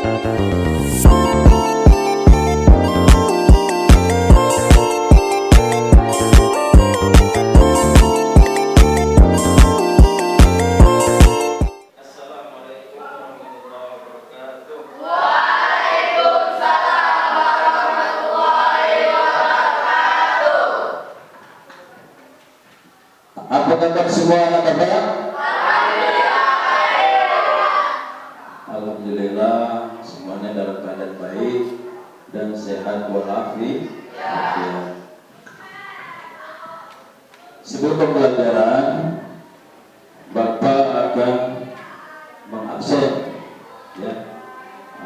Apa kabar semua anak bapak? Alhamdulillah semuanya dalam keadaan baik dan sehat walafiat. Sebelum pembelajaran, Bapak akan mengabsen ya,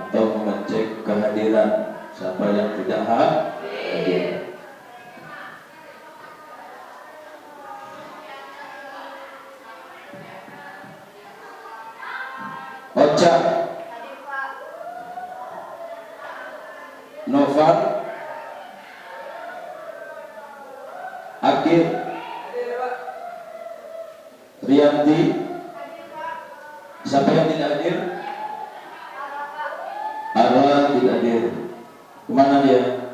atau mengecek kehadiran siapa yang tidak hadir. Ocha, Noval, Akir, Rianti. Siapa yang tidak hadir? Arwah tidak hadir. Kemana dia?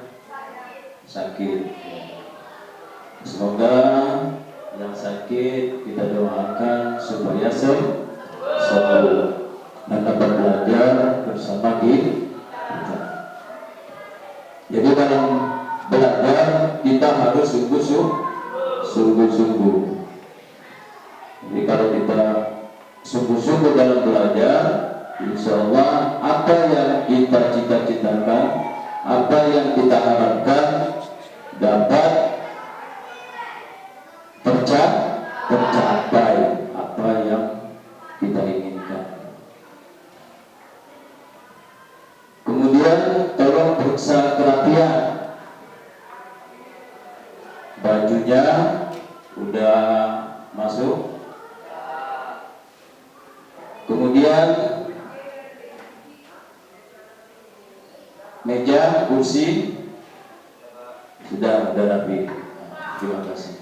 Sakit. Semoga yang sakit kita doakan supaya sembuh dan dapat belajar bersama kita. Jadi dalam belajar kita harus sungguh-sungguh. Jadi kalau kita sungguh-sungguh dalam belajar, insya Allah apa yang kita cita-citakan, apa yang kita harapkan dapat tercapai apa yang kita inginkan. Kemudian tolong periksa kerapian. Bajunya udah masuk. Kemudian meja, kursi sudah rapi. Terima kasih.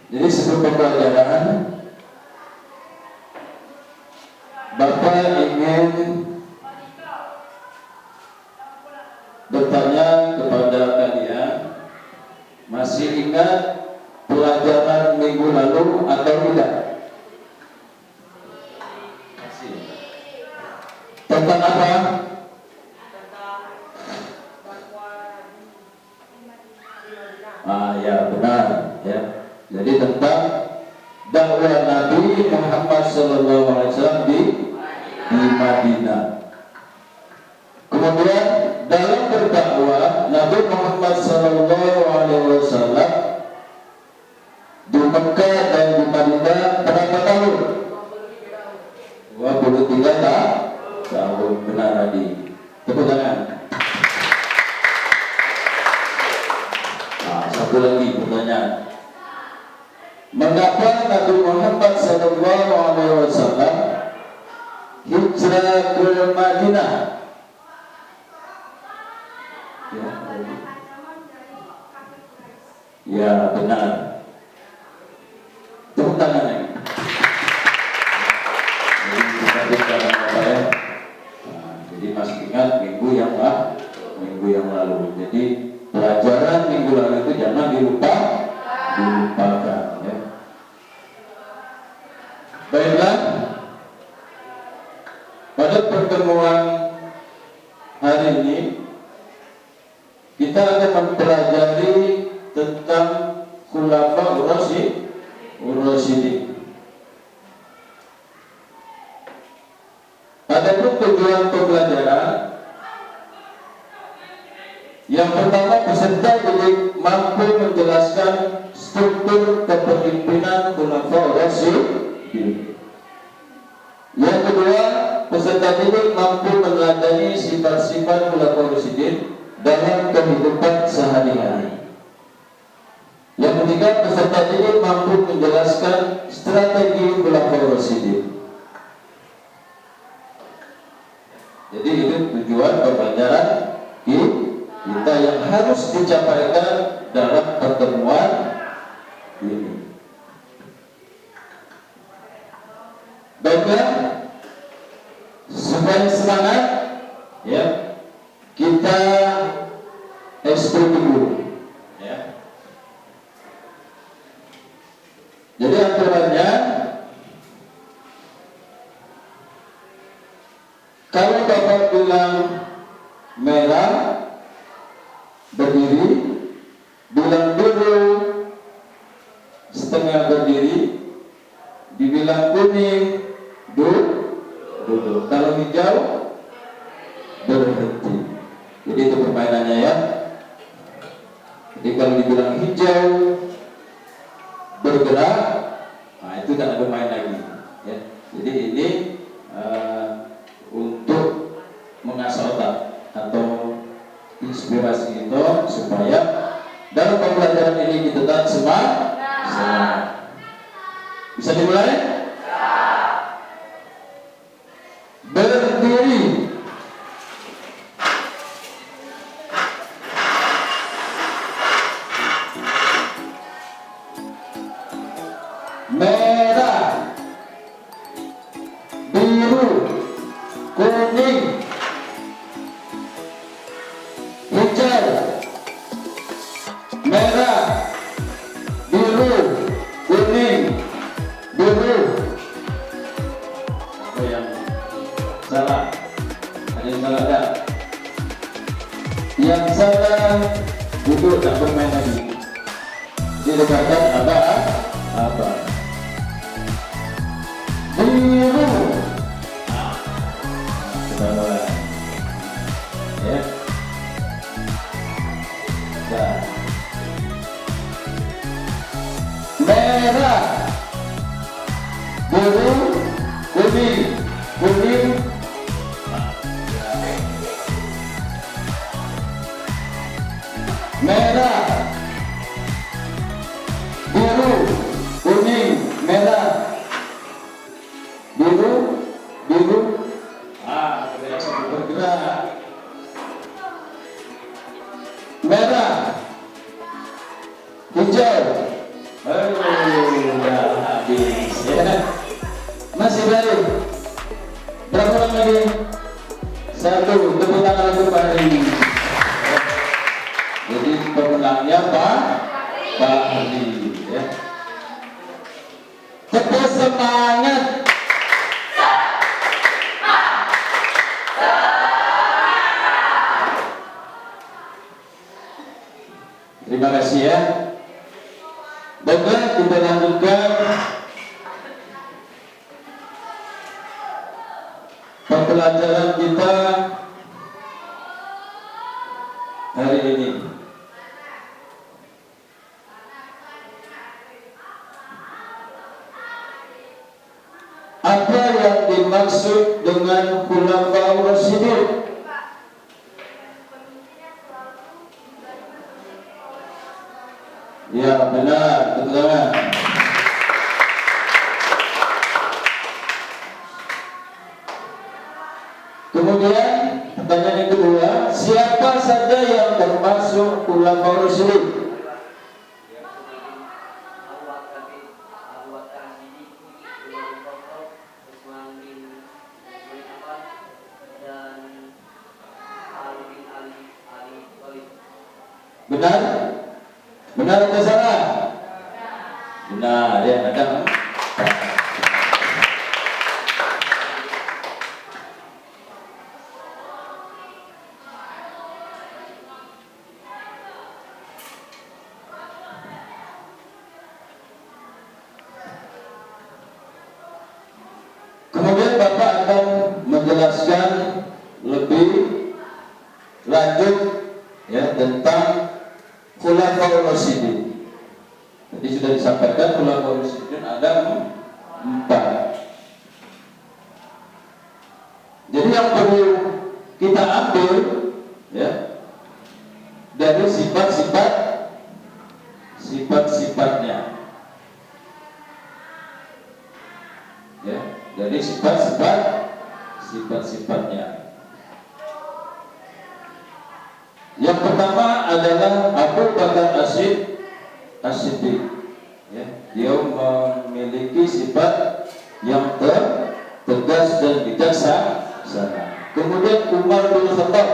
Jadi sebelum pembelajaran, Bapak ingin bertanya kepada kalian, masih ingat pelajaran minggu lalu atau tidak? Masih. Tentang apa? Ya benar ya. Jadi tentang dakwah Nabi Muhammad SAW di Madinah. Kemudian dalam berdakwah Nabi Muhammad SAW di Mekah dan di Madinah berapa tahun? 23 tahun. Benar tadi. Tepuk tangan. Satu lagi pertanyaan. Mengapa Nabi Muhammad SAW hijrah ke Madinah? Ya benar. Tepuk tangan lagi. Jadi masih ingat minggu yang lalu. Jadi pelajaran minggu lalu itu jangan dilupakan ya. Baiklah, pada pertemuan hari ini kita akan mempelajari tentang Khulafa Ur-Rasyidin. Adapun tujuan pembelajaran, yang pertama, peserta didik mampu menjelaskan struktur kepemimpinan Khulafa Ur-Rasyidin. Yang kedua, peserta didik mampu meneladani sifat-sifat Khulafa Ur-Rasyidin dalam kehidupan sehari-hari. Yang ketiga, peserta didik mampu menjelaskan strategi Khulafa Ur-Rasyidin. Jadi itu tujuan pembelajaran kita. kita yang harus dicapaikan dalam pertemuan ini. Baiklah, supaya semangat, ya, kita ekspor dulu, ya. Jadi aturannya, kalau Bapak bilang merah berdiri, bilang biru setengah berdiri, dibilang kuning duduk. Kalau hijau berhenti. Jadi itu permainannya, ya. Jadi kalau dibilang hijau bergerak, nah itu kan bermain lagi, ya. Jadi ini untuk mengasah otak atau inspirasi itu supaya dalam pembelajaran ini kita tetap semangat. Bisa dimulai? Berdiri. Merah, biru, kuning, hijau. Merah, biru, kuning, biru. Apa yang salah? Ada yang salah tak? Yang salah duduk, tak bermain lagi. Didekatkan apa? Biru. Salah. Ya. Nah. Merah, biru, kuning, merah, biru, kuning, merah, biru. Bergerak. Merah, hijau. Udah habis, ya. Masih baru. Berapa orang lagi? Satu. Tepuk tangan untuk Pak Heri. Jadi pemenangnya Pak Heri, ya. Tetap semangat. Terima kasih, ya. Baiklah, kita lanjutkan pembelajaran kita hari ini. Apa yang dimaksud dengan khulafaur rasyidin? Ya, benar, betul. Kemudian pertanyaan yang kedua, siapa saja yang termasuk khulafaur rasyidin? Benar? Benar atau salah? Benar, ya. Ada. Kemudian Bapak akan menjelaskan lebih lanjut, ya, tentang khulafaur rasyidin. Jadi sudah disampaikan khulafaur rasyidin ada 4. Jadi yang perlu kita ambil, ya, dari sifat-sifatnya, ya, dari sifat-sifatnya. Yang pertama adalah Abu Bakar As-Siddiq. Ya, dia memiliki sifat yang tegas dan bijaksana. Kemudian Umar bin Khattab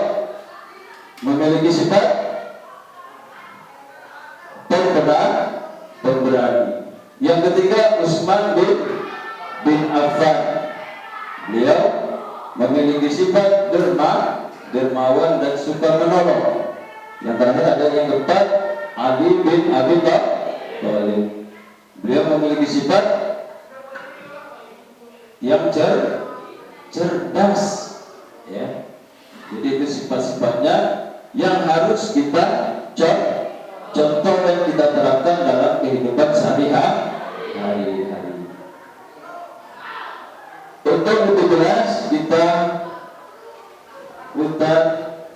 memiliki sifat pemberani. Yang ketiga Utsman bin Affan. Beliau memiliki sifat dermawan dan suka menolong. Yang terakhir ada yang keempat Ali bin Abi Thalib. Beliau memiliki sifat yang cerdas, ya. Jadi itu sifat-sifatnya yang harus kita contoh dan kita terapkan dalam kehidupan sehari-hari. Untuk lebih jelas kita putar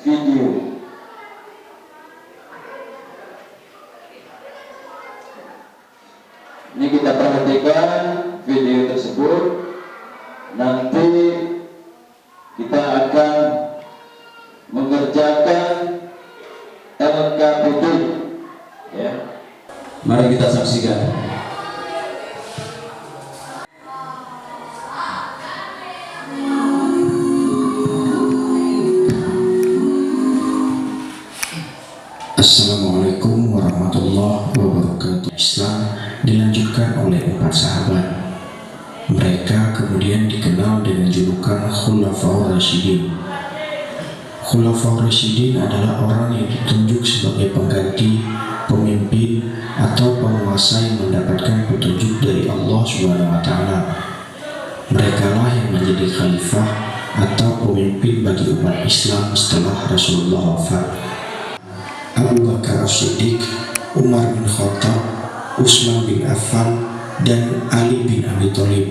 video. Ini kita perhatikan video tersebut. Nanti kita akan mengerjakan LKPD, ya. Mari kita saksikan. Assalamualaikum warahmatullahi wabarakatuh. Islam dilanjutkan oleh 4 sahabat. Mereka kemudian dikenal dengan julukan Khulafaur Rasyidin. Khulafaur Rasyidin adalah orang yang ditunjuk sebagai pengganti, pemimpin, atau penguasa yang mendapatkan petunjuk dari Allah SWT. Mereka lah yang menjadi khalifah atau pemimpin bagi umat Islam setelah Rasulullah wafat. Abu Bakar As-Siddiq, Umar bin Khattab, Utsman bin Affan, dan Ali bin Abi Thalib.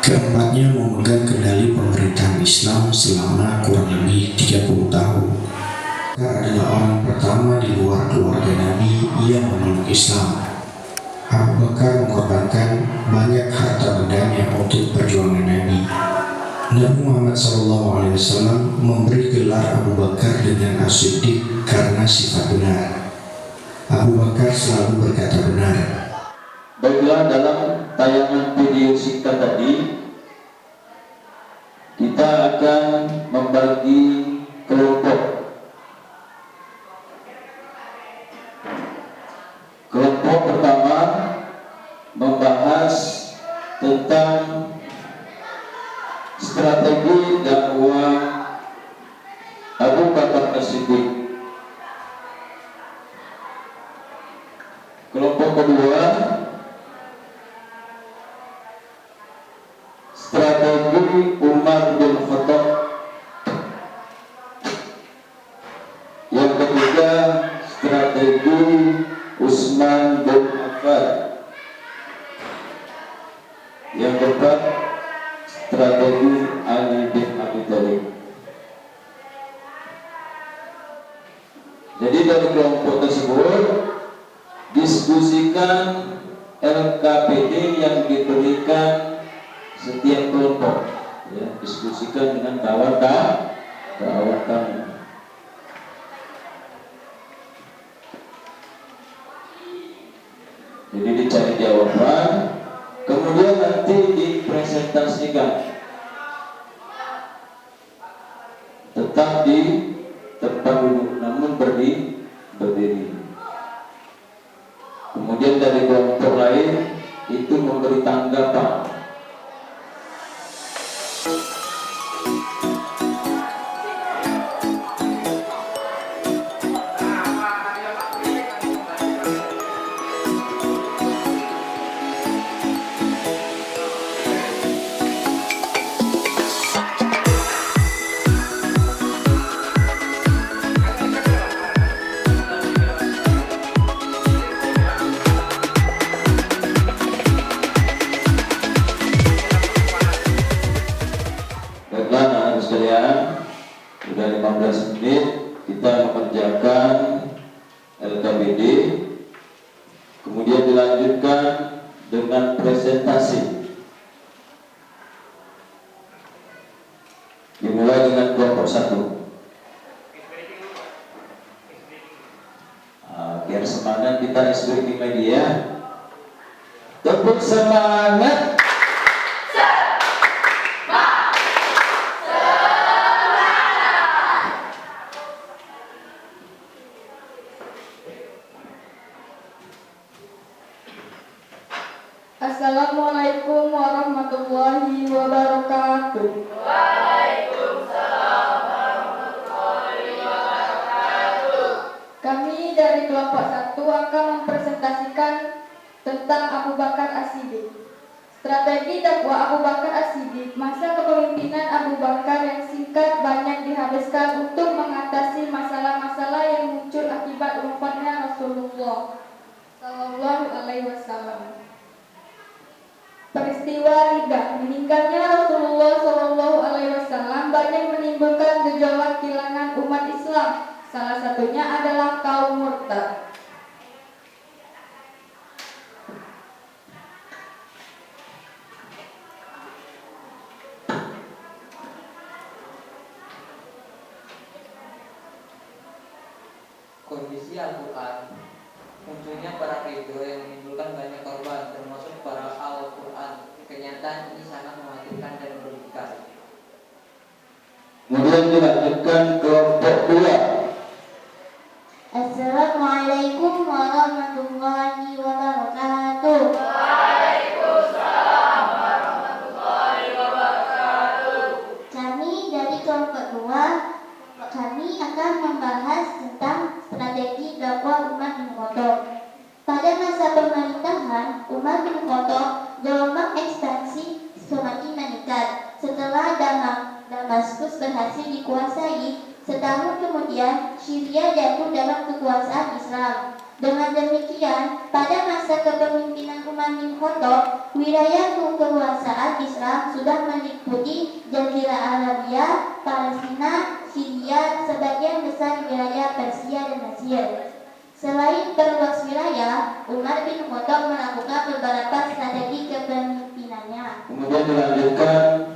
Keempatnya memegang kendali pemerintahan Islam selama kurang lebih 30 tahun. Mereka adalah orang pertama di luar keluarga Nabi yang memeluk Islam. Abu Bakar mengorbankan banyak harta bendanya untuk perjuangan Nabi. Nabi Muhammad SAW memberi gelar Abu Bakar dengan As-Siddiq karena sifat benar. Abu Bakar selalu berkata benar. Baiklah, dalam tayangan video singkat tadi kita akan membagi kelompok. Kelompok pertama membahas tentang strategi dakwah Abu Bakar As-Siddiq. Kelompok kedua strategi Umar bin Khattab. Yang ketiga strategi Utsman bin Affan. Yang keempat strategi Ali bin Abi Thalib. Jadi dari kelompok tersebut diskusikan LKPD yang diberikan setiap kelompok, ya, diskusikan dengan kawan kamu. Jadi dicari jawaban, kemudian nanti dipresentasikan. Tetap di tempat duduk, namun berdiri. Kemudian dari kelompok lain itu memberi tanggapan. Sudah 15 menit kita mengerjakan LKPD, kemudian dilanjutkan dengan presentasi. Dimulai dengan kelompok 1. Biar semangat kita SBK Media. Tepuk semangat. Assalamualaikum warahmatullahi wabarakatuh. Waalaikumsalam warahmatullahi wabarakatuh. Kami dari kelompok 1 akan mempresentasikan tentang Abu Bakar As-Siddiq. Strategi dakwah Abu Bakar As-Siddiq. Masa kepemimpinan Abu Bakar yang singkat banyak dihabiskan untuk mengatasi masalah-masalah yang muncul akibat wafatnya Rasulullah Sallallahu Alaihi Wasallam. Peristiwa Riddah, meninggalnya Rasulullah Shallallahu Alaihi Wasallam banyak menimbulkan gejolak di kalangan umat Islam. Salah satunya adalah kaum murtad. Kondisi Al-Quran, munculnya para video yang menimbulkan banyak korban, termasuk para Al-Quran. Kenyataan ini sangat mematikan dan merugikan. Kemudian dilanjutkan kelompok 2. Assalamualaikum warahmatullahi wabarakatuh. Kami dari kelompok 2, kami akan membahas tentang strategi dakwah Umar bin Khattab. Pada masa pemerintahan Umar bin Khattab, gelombang ekspansi semakin meningkat. Setelah Damaskus berhasil dikuasai, setahun kemudian Syria jatuh dalam kekuasaan Islam. Dengan demikian, pada masa kepemimpinan Umar bin Khattab, wilayah kekuasaan Islam sudah meliputi Jazirah Arabia, Palestina, Syria, sebagian besar wilayah Persia dan Mesir. Selain perluas wilayah, Umar bin Khattab melakukan beberapa strategi kepemimpinannya. Kemudian dilanjutkan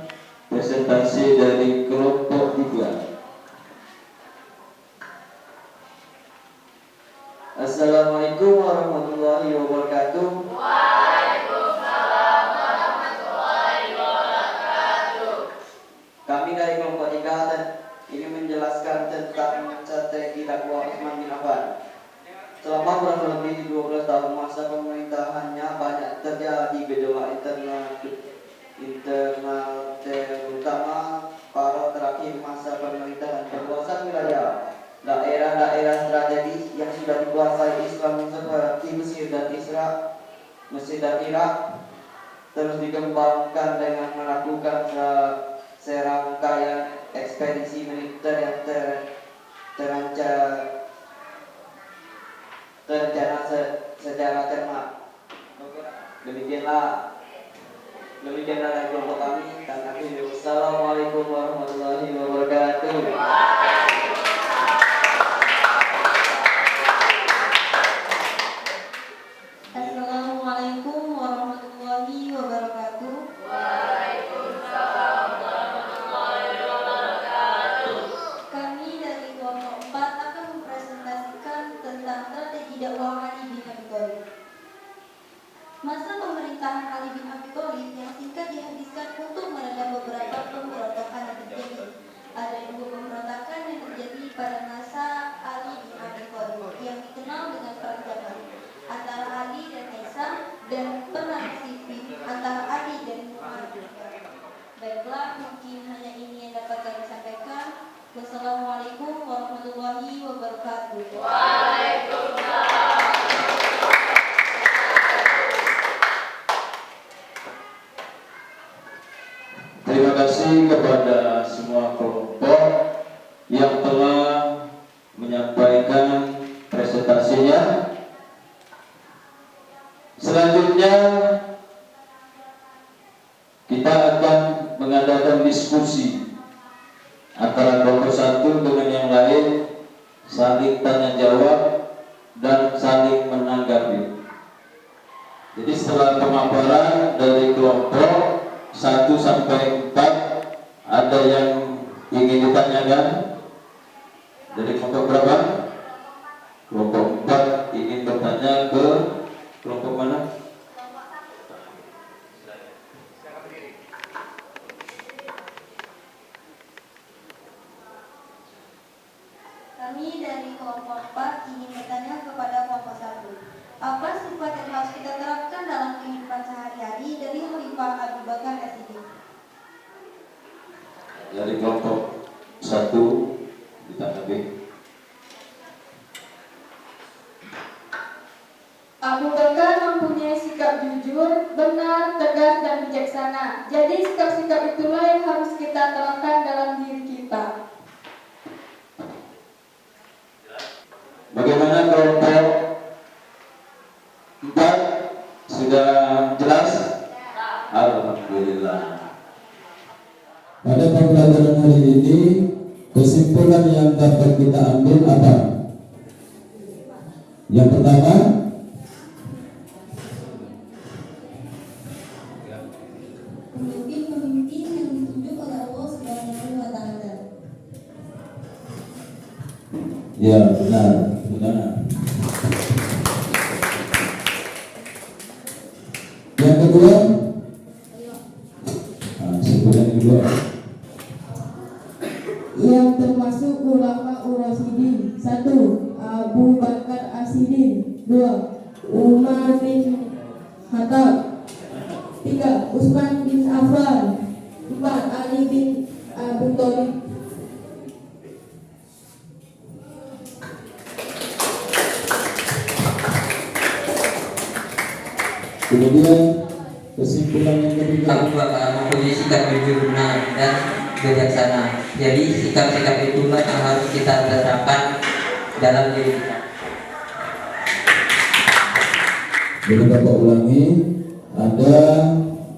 presentasi dari kelompok 3. Assalamualaikum warahmatullahi wabarakatuh. Kami dari kelompok 3 dan ini menjelaskan tentang strategi dakwah Utsman bin Affan. Selama kurang lebih 12 tahun masa pemerintahannya, banyak terjadi gejolak internal terutama pada terakhir masa pemerintahan. Perluasan wilayah, daerah-daerah strategis yang sudah dikuasai Islam seperti Mesir dan Irak terus dikembangkan dengan melakukan serangkaian ekspedisi militer yang terencana secara cermat. Demikianlah dari kelompok kami. Dan akhirnya, wassalamualaikum warahmatullahi wabarakatuh. Assalamualaikum warahmatullahi wabarakatuh. Kami dari kelompok 4 akan mempresentasikan tentang strategi dakwah Ali bin Abi Thalib. Masa pemerintahan Ali bin Abi Thalib yang singkat dihabiskan untuk meredam beberapa pemberontakan yang terjadi. Ada 2 pemberontakan yang terjadi pada masa Ali bin Abi Thalib yang dikenal dengan perang Jamal antara Ali dan Hisam dan perang Siffin antara Ali dan Muawiyah. Baiklah, mungkin hanya ini yang dapat kami sampaikan. Wassalamualaikum warahmatullahi wabarakatuh. Terima kasih kepada semua kelompok yang telah menyampaikan presentasinya. Selanjutnya kita akan mengadakan diskusi antara kelompok 1 dengan yang lain, saling tanya jawab dan saling menanggapi. Jadi setelah pemaparan dari kelompok 1 sampai 4, ada yang ingin ditanyakan? Dari kelompok berapa? Kelompok 4 ingin dari kelompok 4 ingin bertanya kepada kelompok 1. Apa sifat yang harus kita terapkan dalam kehidupan sehari-hari dari Khalifah Abu Bakar As-Siddiq? Dari kelompok 1 ditanggapi. Abu Bakar mempunyai sikap jujur, benar, tegas, dan bijaksana. Jadi sikap-sikap itulah yang harus kita terapkan dalam diri kita. Bagaimana kelompok 4? Sudah jelas? Alhamdulillah. Pada pembelajaran hari ini, kesimpulan yang dapat kita ambil apa? Yang pertama, Pemimpin-pemimpin yang ditunjuk oleh Allah Subhanahu wa Ta'ala. ya benar, benar. Yang kedua, simpulan kedua. Yang termasuk ulama urasidin. 1. Abu Bakar As-Siddiq. 2. Umar bin Khattab. 3. Utsman bin Affan. 4. Ali bin Abi Thalib. Kemudian kesimpulan yang ketiga. Abu Bakar mempunyai sikap jujur, benar, dan bijaksana. Jadi sikap-sikap itulah yang harus kita terapkan dalam diri kita. Jadi Bapak ulangi, ada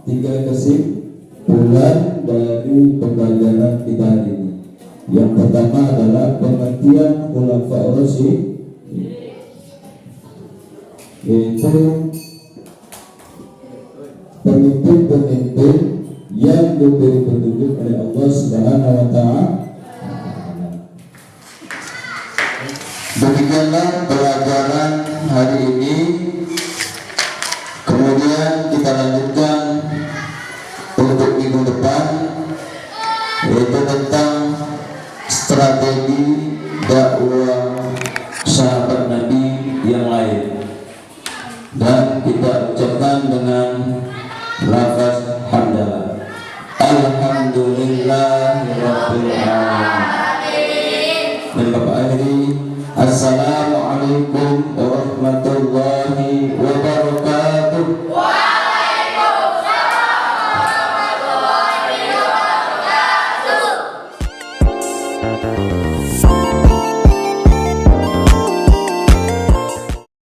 3 kesimpulan dari pembelajaran kita hari ini. Yang pertama adalah pengertian khulafaur rasyidin, yaitu pemimpin-pemimpin yang diberi petunjuk oleh Allah Subhanahu wa Ta'ala. Demikianlah pelajaran hari ini. Kemudian kita lanjutkan untuk minggu depan, yaitu tentang strategi dakwah sahabat Nabi yang lain. Dan kita ucapkan dengan lafaz hamdalah. Alhamdulillahirabbil alamin. Dan Bapak akhiri, assalamualaikum warahmatullahi wabarakatuh. Waalaikumsalam warahmatullahi wabarakatuh.